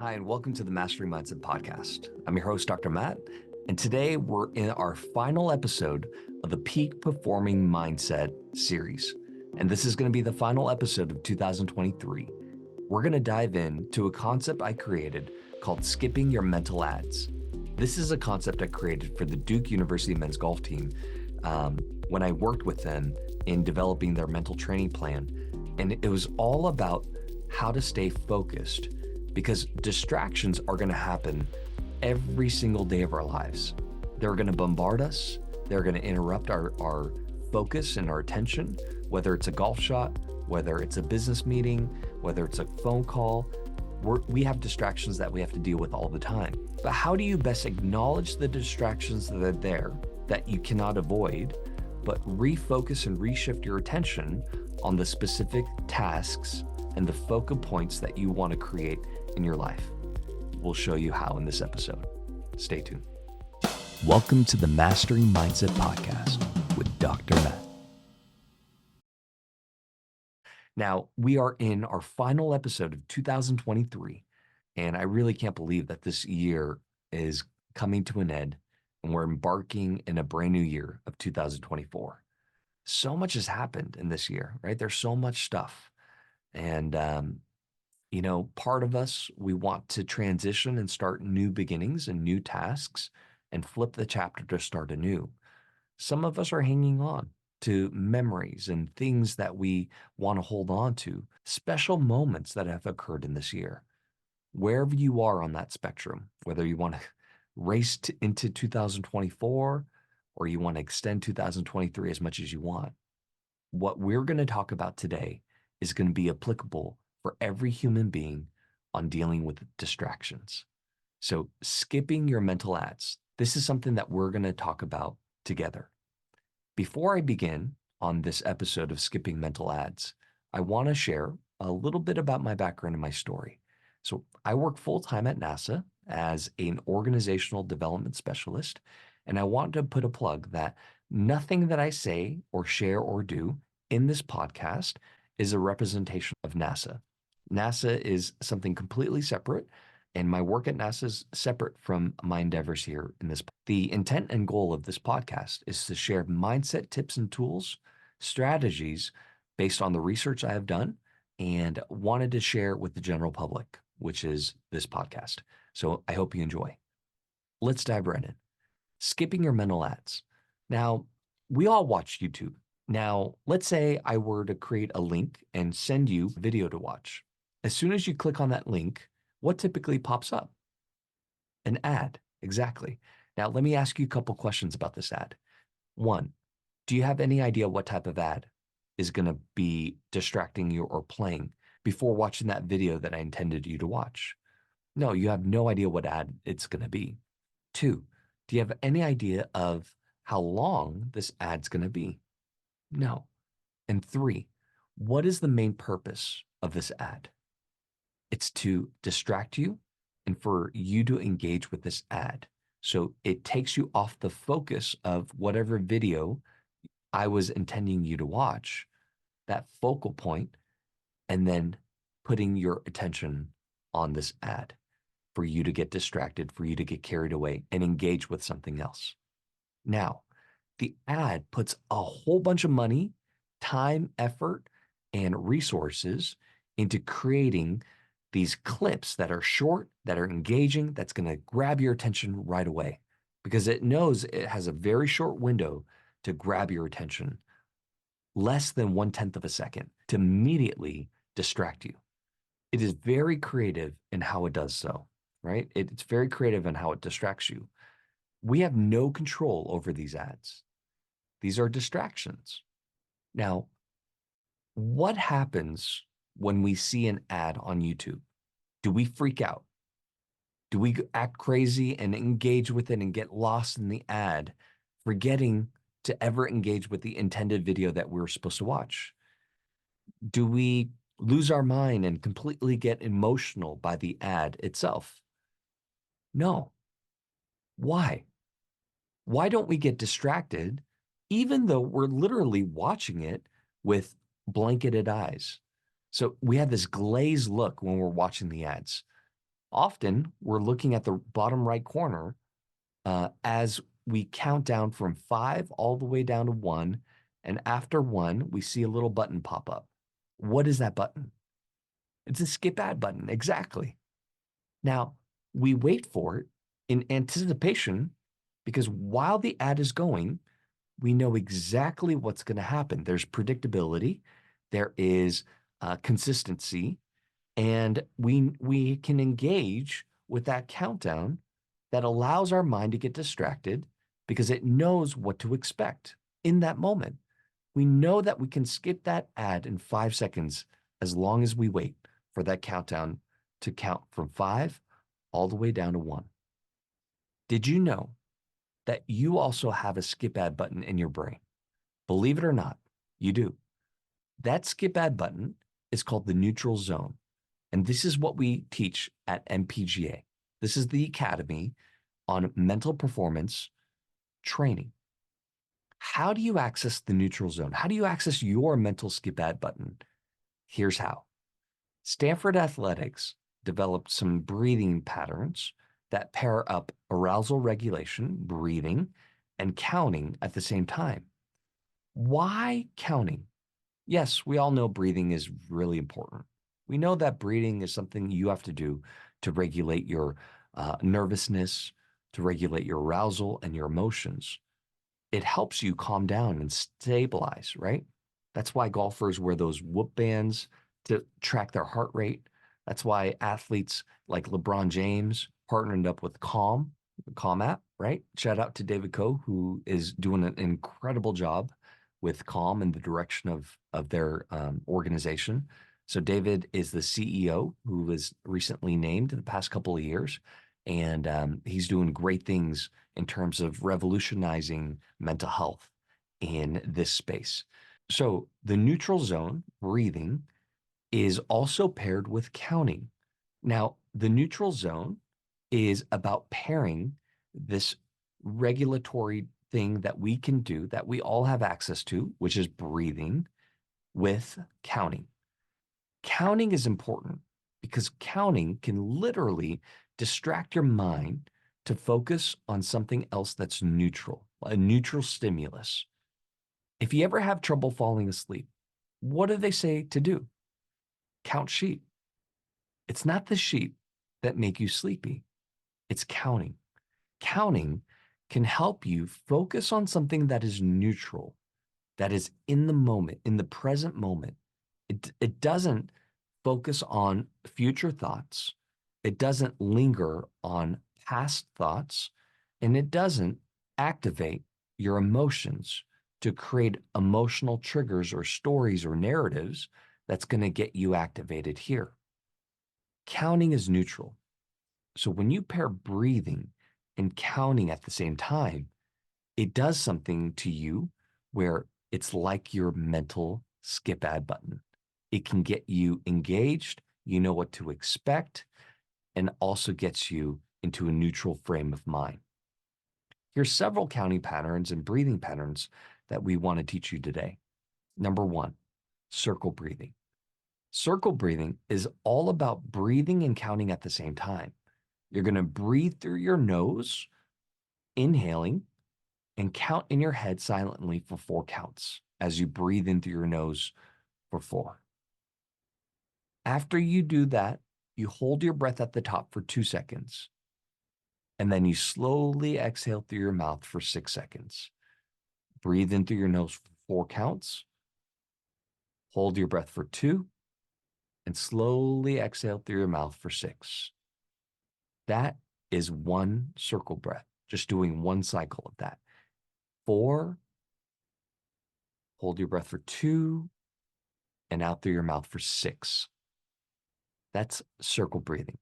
Hi, and welcome to the Mastery Mindset Podcast. I'm your host, Dr. Matt, and today we're in our final episode of the Peak Performing Mindset series. And this is going to be the final episode of 2023. We're going to dive into a concept I created called skipping your mental ads. This is a concept I created for the Duke University men's golf team when I worked with them in developing their mental training plan. And it was all about how to stay focused, because distractions are going to happen every single day of our lives. They're going to bombard us. They're going to interrupt our focus and our attention, whether it's a golf shot, whether it's a business meeting, whether it's a phone call. We have distractions that we have to deal with all the time. But how do you best acknowledge the distractions that are there that you cannot avoid, but refocus and reshift your attention on the specific tasks and the focal points that you want to create in your life? We'll show you how in this episode. Stay tuned. Welcome to the Mastering Mindset Podcast with Dr. Matt. Now, we are in our final episode of 2023, and I really can't believe that this year is coming to an end and we're embarking in a brand new year of 2024. So much has happened in this year, right? There's so much stuff. And, part of us, we want to transition and start new beginnings and new tasks and flip the chapter to start anew. Some of us are hanging on to memories and things that we want to hold on to, special moments that have occurred in this year. Wherever you are on that spectrum, whether you want to race into 2024 or you want to extend 2023 as much as you want, what we're going to talk about today is going to be applicable for every human being on dealing with distractions. So skipping your mental ads. This is something that we're going to talk about together. Before I begin on this episode of skipping mental ads, I want to share a little bit about my background and my story. So I work full-time at NASA as an organizational development specialist, and I want to put a plug that nothing that I say or share or do in this podcast is a representation of NASA. NASA is something completely separate, and my work at NASA is separate from my endeavors here in this. The intent and goal of this podcast is to share mindset tips and tools, strategies based on the research I have done and wanted to share with the general public, which is this podcast. So I hope you enjoy. Let's dive right in. Skipping your mental ads. Now, we all watch YouTube. Now, let's say I were to create a link and send you a video to watch. As soon as you click on that link, what typically pops up? An ad, exactly. Now, let me ask you a couple questions about this ad. One, do you have any idea what type of ad is going to be distracting you or playing before watching that video that I intended you to watch? No, you have no idea what ad it's going to be. Two, do you have any idea of how long this ad's going to be? No. And three, what is the main purpose of this ad? It's to distract you and for you to engage with this ad. So it takes you off the focus of whatever video I was intending you to watch, that focal point, and then putting your attention on this ad for you to get distracted, for you to get carried away and engage with something else. Now, the ad puts a whole bunch of money, time, effort, and resources into creating these clips that are short, that are engaging, that's going to grab your attention right away because it knows it has a very short window to grab your attention, less than 1/10 of a second, to immediately distract you. It is very creative in how it does so, right? It's very creative in how it distracts you. We have no control over these ads. These are distractions. Now, what happens when we see an ad on YouTube? Do we freak out? Do we act crazy and engage with it and get lost in the ad, forgetting to ever engage with the intended video that we're supposed to watch? Do we lose our mind and completely get emotional by the ad itself? No. Why? Why don't we get distracted even though we're literally watching it with blanketed eyes? So we have this glazed look when we're watching the ads. Often we're looking at the bottom right corner as we count down from 5 all the way down to 1. And after 1, we see a little button pop up. What is that button? It's a skip ad button. Exactly. Now, we wait for it in anticipation because while the ad is going, we know exactly what's going to happen. There's predictability, there is consistency, and we can engage with that countdown that allows our mind to get distracted because it knows what to expect in that moment. We know that we can skip that ad in 5 seconds as long as we wait for that countdown to count from 5 all the way down to 1. Did you know that you also have a skip ad button in your brain? Believe it or not, you do. That skip ad button is called the neutral zone. And this is what we teach at MPGA. This is the Academy on Mental Performance Training. How do you access the neutral zone? How do you access your mental skip ad button? Here's how. Stanford Athletics developed some breathing patterns that pair up arousal regulation, breathing, and counting at the same time. Why counting? Yes, we all know breathing is really important. We know that breathing is something you have to do to regulate your nervousness, to regulate your arousal and your emotions. It helps you calm down and stabilize, right? That's why golfers wear those whoop bands to track their heart rate. That's why athletes like LeBron James partnered up with Calm app, right? Shout out to David Coe, who is doing an incredible job with Calm in the direction of their organization. So David is the CEO who was recently named in the past couple of years, and he's doing great things in terms of revolutionizing mental health in this space. So the neutral zone, breathing, is also paired with counting. Now, the neutral zone is about pairing this regulatory thing that we can do that we all have access to, which is breathing, with counting. Counting is important because counting can literally distract your mind to focus on something else that's neutral, a neutral stimulus. If you ever have trouble falling asleep, what do they say to do? Count sheep. It's not the sheep that make you sleepy, it's counting. Counting can help you focus on something that is neutral, that is in the moment, in the present moment. It doesn't focus on future thoughts. It doesn't linger on past thoughts. And it doesn't activate your emotions to create emotional triggers or stories or narratives that's going to get you activated here. Counting is neutral. So when you pair breathing and counting at the same time, it does something to you where it's like your mental skip ad button. It can get you engaged, you know what to expect, and also gets you into a neutral frame of mind. Here's several counting patterns and breathing patterns that we want to teach you today. Number 1, circle breathing. Circle breathing is all about breathing and counting at the same time. You're going to breathe through your nose, inhaling, and count in your head silently for 4 counts as you breathe in through your nose for 4. After you do that, you hold your breath at the top for 2 seconds, and then you slowly exhale through your mouth for 6 seconds. Breathe in through your nose for 4 counts, hold your breath for 2, and slowly exhale through your mouth for 6. That is 1 circle breath, just doing 1 cycle of that. 4, hold your breath for 2, and out through your mouth for 6. That's circle breathing.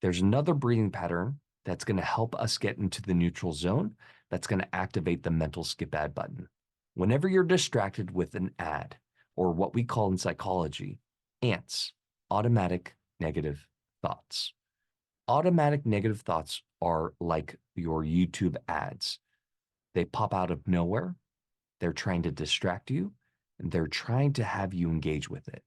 There's another breathing pattern that's going to help us get into the neutral zone that's going to activate the mental skip ad button. Whenever you're distracted with an ad, or what we call in psychology, ants, automatic negative thoughts. Automatic negative thoughts are like your YouTube ads. They pop out of nowhere. They're trying to distract you, and they're trying to have you engage with it.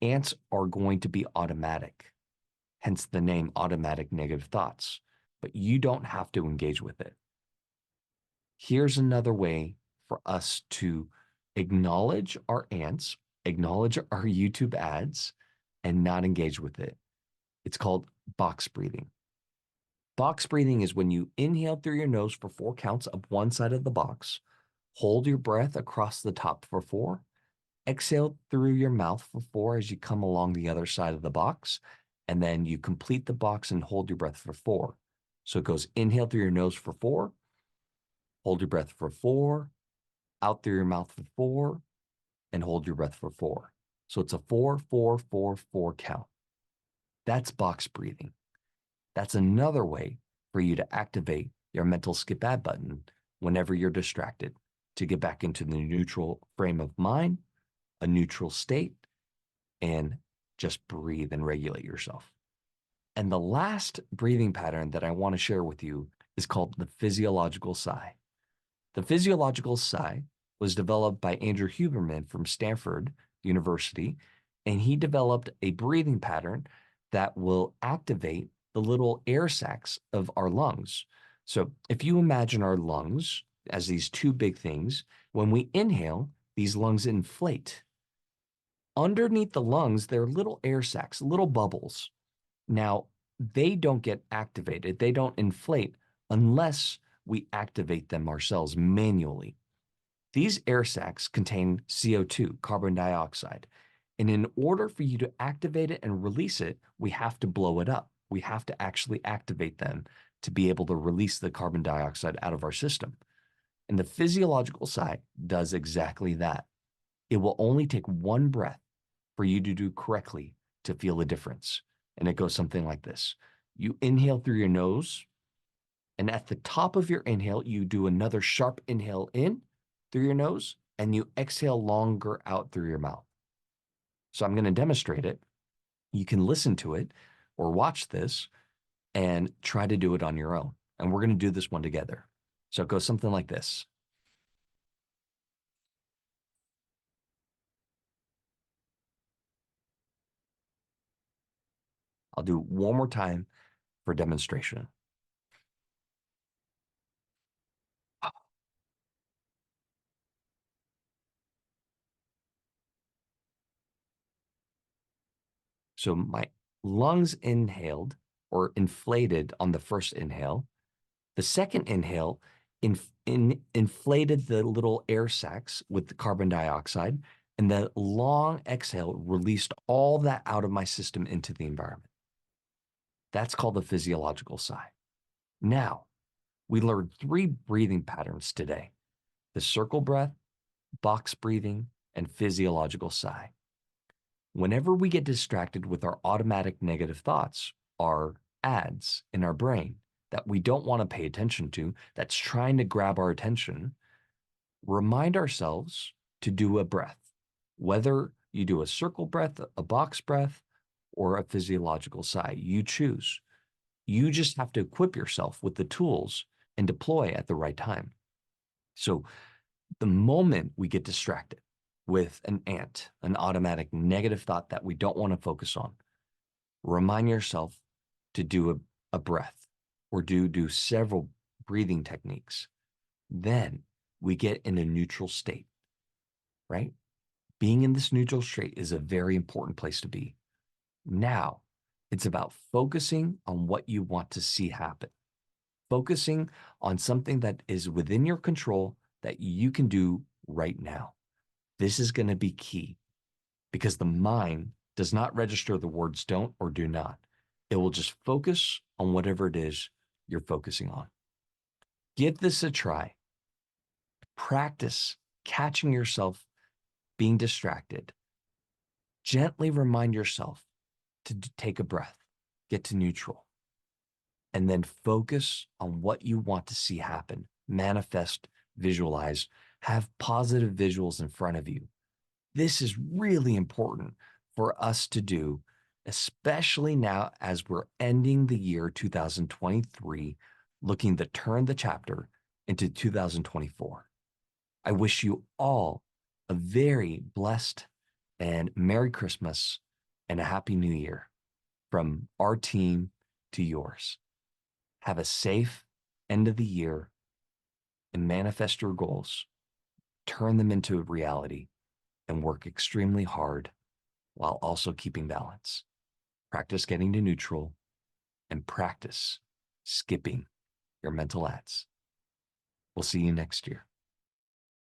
Ants are going to be automatic. hence the name automatic negative thoughts, but you don't have to engage with it. Here's another way for us to acknowledge our ants, acknowledge our YouTube ads, and not engage with it. It's called box breathing. Box breathing is when you inhale through your nose for 4 counts up one side of the box, hold your breath across the top for 4, exhale through your mouth for 4 as you come along the other side of the box, and then you complete the box and hold your breath for 4. So it goes inhale through your nose for 4, hold your breath for 4, out through your mouth for 4, and hold your breath for 4. So it's a 4, 4, 4, 4 count. That's box breathing. That's another way for you to activate your mental skip ad button whenever you're distracted to get back into the neutral frame of mind, a neutral state, and just breathe and regulate yourself. And the last breathing pattern that I want to share with you is called the physiological sigh. The physiological sigh was developed by Andrew Huberman from Stanford University, and he developed a breathing pattern that will activate the little air sacs of our lungs. So if you imagine our lungs as these two big things, when we inhale, these lungs inflate. Underneath the lungs, there are little air sacs, little bubbles. Now, they don't get activated, they don't inflate unless we activate them ourselves manually. These air sacs contain CO2, carbon dioxide. And in order for you to activate it and release it, we have to blow it up. We have to actually activate them to be able to release the carbon dioxide out of our system. And the physiological sigh does exactly that. It will only take one breath for you to do correctly to feel a difference. And it goes something like this. You inhale through your nose, and at the top of your inhale, you do another sharp inhale in through your nose, and you exhale longer out through your mouth. So I'm going to demonstrate it. You can listen to it or watch this and try to do it on your own. And we're going to do this one together. So it goes something like this. I'll do one more time for demonstration. So my lungs inhaled or inflated on the first inhale. The second inhale inflated the little air sacs with the carbon dioxide, and the long exhale released all that out of my system into the environment. That's called the physiological sigh. Now, we learned 3 breathing patterns today: the circle breath, box breathing, and physiological sigh. Whenever we get distracted with our automatic negative thoughts, our ads in our brain that we don't want to pay attention to, that's trying to grab our attention, remind ourselves to do a breath, whether you do a circle breath, a box breath, or a physiological sigh. You choose. You just have to equip yourself with the tools and deploy at the right time. So the moment we get distracted with an ant, an automatic negative thought that we don't want to focus on, remind yourself to do a breath or do several breathing techniques. Then we get in a neutral state, right? Being in this neutral state is a very important place to be. Now, it's about focusing on what you want to see happen, focusing on something that is within your control that you can do right now. This is going to be key because the mind does not register the words don't or do not. It will just focus on whatever it is you're focusing on. Give this a try. Practice catching yourself being distracted. Gently remind yourself to take a breath, get to neutral, and then focus on what you want to see happen. Manifest, visualize, have positive visuals in front of you. This is really important for us to do, especially now as we're ending the year 2023, looking to turn the chapter into 2024. I wish you all a very blessed and Merry Christmas and a Happy New Year. from our team to yours. Have a safe end of the year and manifest your goals, turn them into reality, and work extremely hard while also keeping balance. Practice getting to neutral and practice skipping your mental ads. We'll see you next year.